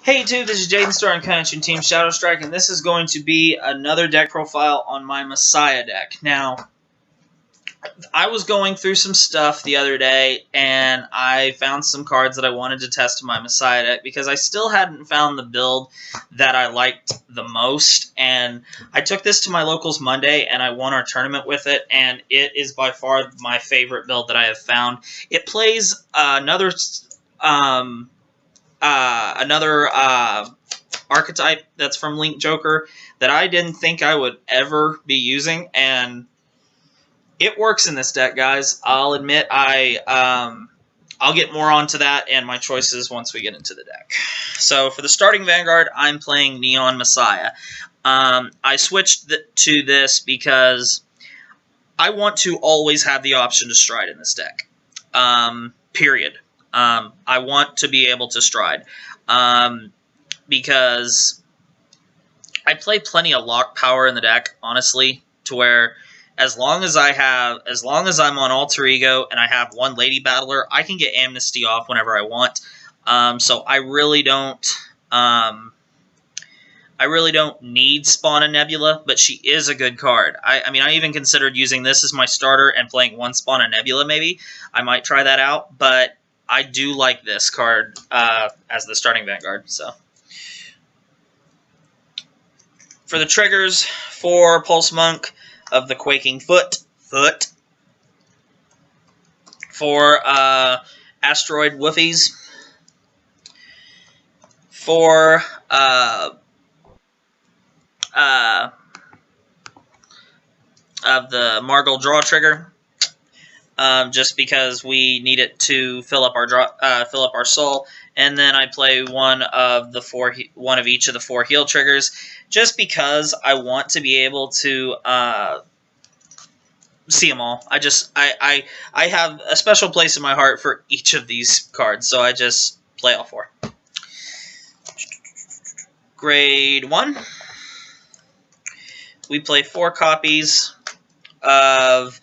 Hey YouTube, this is Jaden Star and Connection Team Shadow Strike, and this is going to be another deck profile on my Messiah deck. Now, I was going through some stuff the other day, and I found some cards that I wanted to test in my Messiah deck because I still hadn't found the build that I liked the most. And I took this to my locals Monday, and I won our tournament with it, and it is by far my favorite build that I have found. It plays another archetype that's from Link Joker that I didn't think I would ever be using, and it works in this deck, guys. I'll admit I'll get more onto that and my choices once we get into the deck. So for the starting Vanguard, I'm playing Neon Messiah. I switched to this because I want to always have the option to stride in this deck. Period. I want to be able to stride. Because I play plenty of lock power in the deck, honestly, to where as long as I'm on Alter Ego and I have one Lady Battler, I can get Amnesty off whenever I want. So I really don't need Spawn and Nebula, but she is a good card. I mean, I even considered using this as my starter and playing one Spawn and Nebula, maybe. I might try that out, but I do like this card as the starting Vanguard, so. For the triggers, for Pulse Monk of the Quaking Foot. For Asteroid Woofies. For of the Margle Draw trigger. Just because we need it to fill up our soul, and then I play one of each of the 4 heal triggers, just because I want to be able to see them all. I have a special place in my heart for each of these cards, so I just play all 4. Grade 1, we play 4 copies of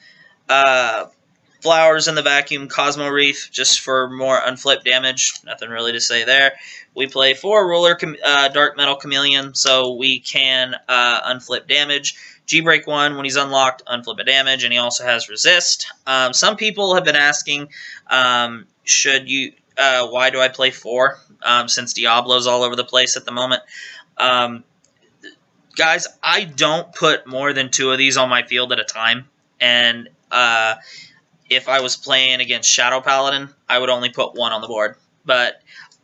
Flowers in the Vacuum, Cosmo Reef, just for more unflip damage. Nothing really to say there. We play 4 Ruler Dark Metal Chameleon, so we can unflip damage. G-Break 1, when he's unlocked, unflip a damage, and he also has Resist. Some people have been asking, why do I play 4, since Diablo's all over the place at the moment. Guys, I don't put more than 2 of these on my field at a time, and if I was playing against Shadow Paladin, I would only put 1 on the board. And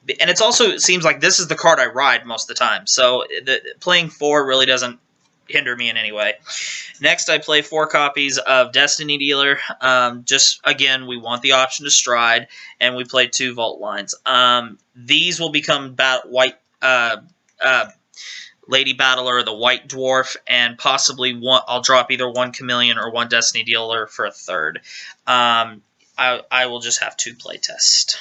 it seems like this is the card I ride most of the time, so playing 4 really doesn't hinder me in any way. Next, I play 4 copies of Destiny Dealer. Just, again, we want the option to stride, and we play 2 Vault Lines. These will become Lady Battler or the White Dwarf, and possibly I'll drop either 1 Chameleon or 1 Destiny Dealer for a 3rd. I will just have 2 playtest.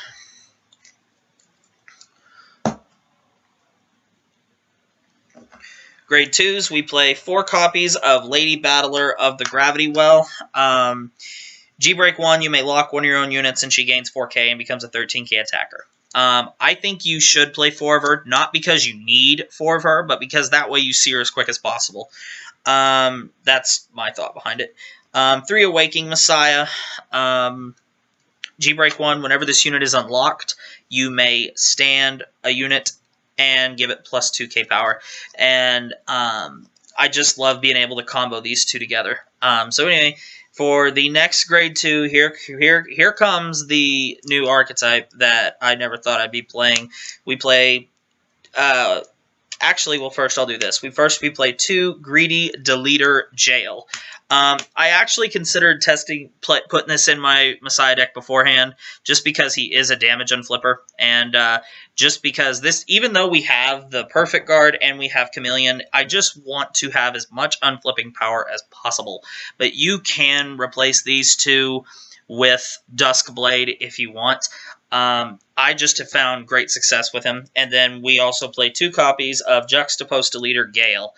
Grade 2s, we play 4 copies of Lady Battler of the Gravity Well. G-Break 1, you may lock one of your own units and she gains 4k and becomes a 13k attacker. I think you should play 4 of her, not because you need 4 of her, but because that way you see her as quick as possible. That's my thought behind it. 3 Awakening Messiah. G-Break 1, whenever this unit is unlocked, you may stand a unit and give it plus 2k power. And I just love being able to combo these 2 together. So anyway, for the next grade 2, here comes the new archetype that I never thought I'd be playing. We play, actually, well, first I'll do this. We play 2 Greedy Deleter Jail. I actually considered putting this in my Messiah deck beforehand, just because he is a damage unflipper, and just because even though we have the Perfect Guard and we have Chameleon, I just want to have as much unflipping power as possible. But you can replace these 2 with Duskblade if you want. I just have found great success with him. And then we also play 2 copies of Juxtapost Deleter Gale.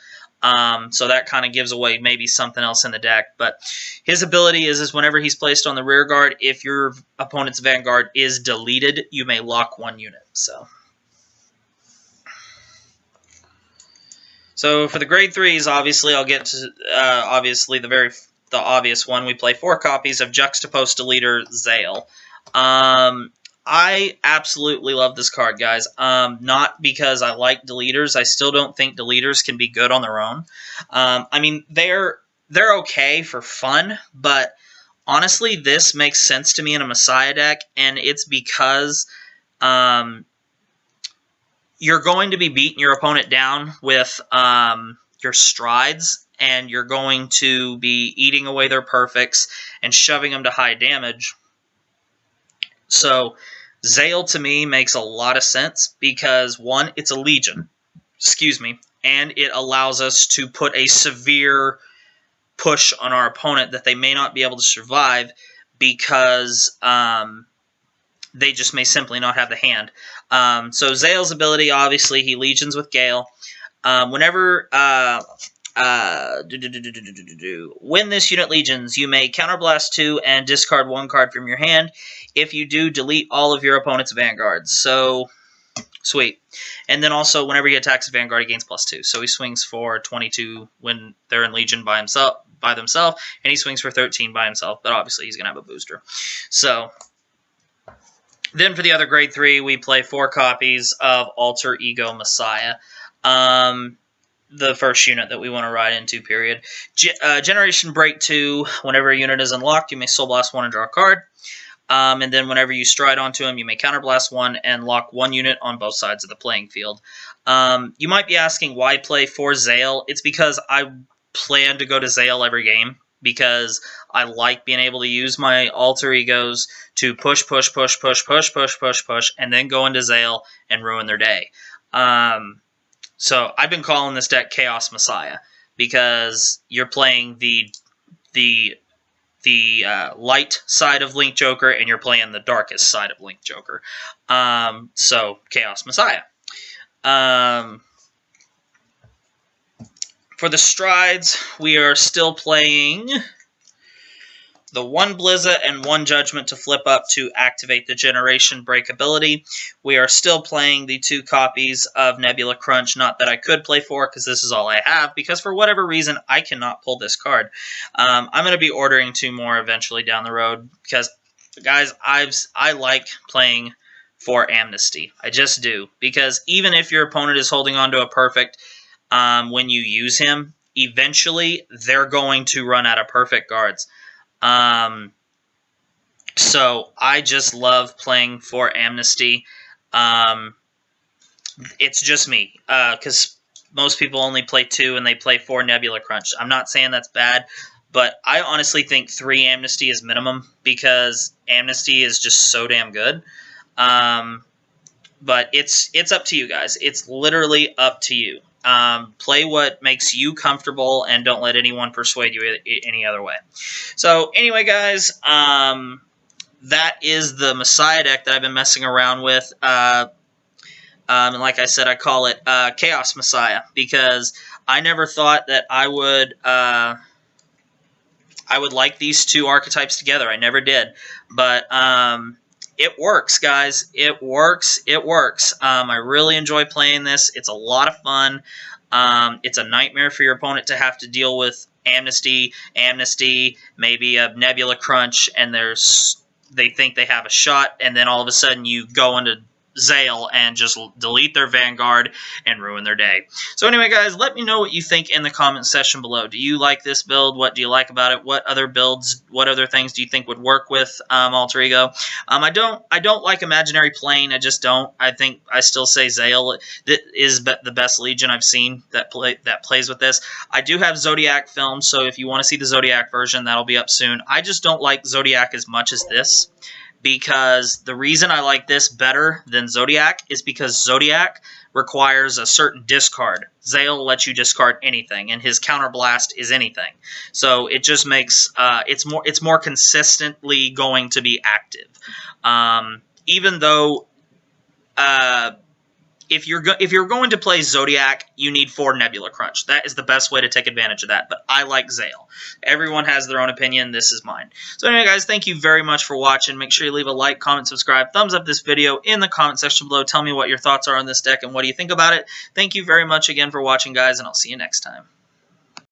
So that kind of gives away maybe something else in the deck. But his ability is whenever he's placed on the rear guard, if your opponent's Vanguard is deleted, you may lock 1 unit. So So for the grade 3s, obviously I'll get to obviously the obvious one. We play 4 copies of Juxtapost Deleter Zale. I absolutely love this card, guys. Not because I like deleters. I still don't think deleters can be good on their own. I mean, they're okay for fun, but honestly, this makes sense to me in a Messiah deck, and it's because you're going to be beating your opponent down with your strides, and you're going to be eating away their perfects and shoving them to high damage. So Zale to me makes a lot of sense because, one, it's a Legion, and it allows us to put a severe push on our opponent that they may not be able to survive because they just may simply not have the hand. So Zale's ability, obviously, he Legions with Gale. Whenever when this unit Legions, you may counterblast 2 and discard 1 card from your hand. If you do, delete all of your opponent's vanguards. So, sweet. And then also, whenever he attacks a vanguard, he gains +2. So he swings for 22 when they're in Legion by themselves, and he swings for 13 by himself. But obviously, he's gonna have a booster. So then for the other grade 3, we play 4 copies of Alter Ego Messiah. The first unit that we want to ride into, period. Generation Break 2, whenever a unit is unlocked, you may Soul Blast 1 and draw a card. And then whenever you stride onto him, you may Counterblast 1 and lock 1 unit on both sides of the playing field. You might be asking why play 4 Zale. It's because I plan to go to Zale every game, because I like being able to use my Alter Egos to push, and then go into Zale and ruin their day. So I've been calling this deck Chaos Messiah because you're playing the light side of Link Joker and you're playing the darkest side of Link Joker. So Chaos Messiah. For the strides, we are still playing the 1 Blizza and 1 Judgment to flip up to activate the Generation Break ability. We are still playing the 2 copies of Nebula Crunch, not that I could play 4, because this is all I have, because for whatever reason, I cannot pull this card. I'm going to be ordering 2 more eventually down the road, because, guys, I like playing for Amnesty. I just do, because even if your opponent is holding on to a perfect when you use him, eventually they're going to run out of perfect guards. So I just love playing for Amnesty. It's just me, because most people only play 2 and they play 4 Nebula Crunch. I'm not saying that's bad, but I honestly think 3 Amnesty is minimum, because Amnesty is just so damn good. But it's up to you guys. It's literally up to you. Play what makes you comfortable and don't let anyone persuade you any other way. So anyway, guys, that is the Messiah deck that I've been messing around with. And like I said, I call it Chaos Messiah because I never thought that I would like these 2 archetypes together. I never did. But it works, guys. It works. It works. I really enjoy playing this. It's a lot of fun. It's a nightmare for your opponent to have to deal with Amnesty, maybe a Nebula Crunch, and they think they have a shot, and then all of a sudden you go into Zale and just delete their Vanguard and ruin their day. So anyway, guys, let me know what you think in the comment section below. Do you like this build? What do you like about it? What other builds, what other things do you think would work with Alter Ego? I don't like Imaginary Plane. I just don't. I think I still say Zale is the best Legion I've seen that plays with this. I do have Zodiac filmed, so if you want to see the Zodiac version, that'll be up soon. I just don't like Zodiac as much as this, because the reason I like this better than Zodiac is because Zodiac requires a certain discard. Zale lets you discard anything, and his counterblast is anything. So it just makes it's more consistently going to be active. Even though if you're going to play Zodiac, you need 4 Nebula Crunch. That is the best way to take advantage of that. But I like Zale. Everyone has their own opinion. This is mine. So anyway, guys, thank you very much for watching. Make sure you leave a like, comment, subscribe, thumbs up this video in the comment section below. Tell me what your thoughts are on this deck and what do you think about it. Thank you very much again for watching, guys, and I'll see you next time.